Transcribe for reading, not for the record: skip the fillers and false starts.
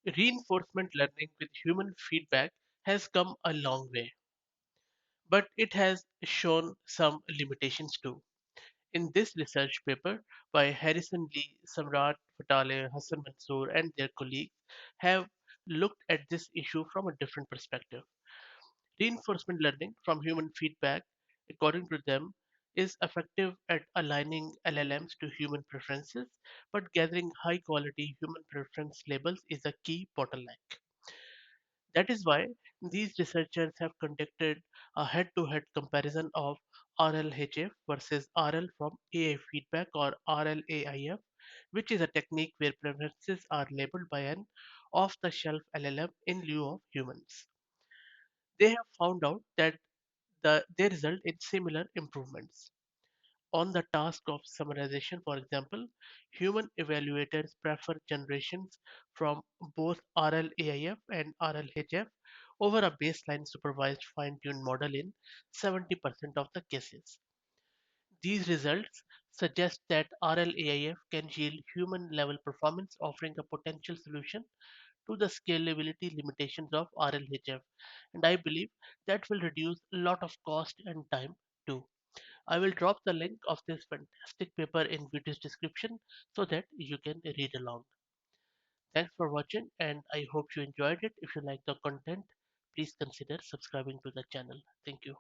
Reinforcement learning with human feedback has come a long way, but it has shown some limitations too. In this research paper by Harrison Lee, Samrat Fatale, Hassan Mansoor, and their colleagues have looked at this issue from a different perspective. Reinforcement learning from human feedback, according to them, is effective at aligning LLMs to human preferences, but gathering high quality human preference labels is a key bottleneck. That is why these researchers have conducted a head to head comparison of RLHF versus RL from AI feedback or RLAIF, which is a technique where preferences are labeled by an off the shelf LLM in lieu of humans. They have found out that they result in similar improvements. On the task of summarization, for example, human evaluators prefer generations from both RLAIF and RLHF over a baseline supervised fine-tuned model in 70% of the cases. These results suggest that RLAIF can yield human-level performance, offering a potential solution to the scalability limitations of RLHF, and I believe that will reduce a lot of cost and time too. I will drop the link of this fantastic paper in video's description so that you can read along. Thanks for watching and I hope you enjoyed it. If you like the content, please consider subscribing to the channel. Thank you.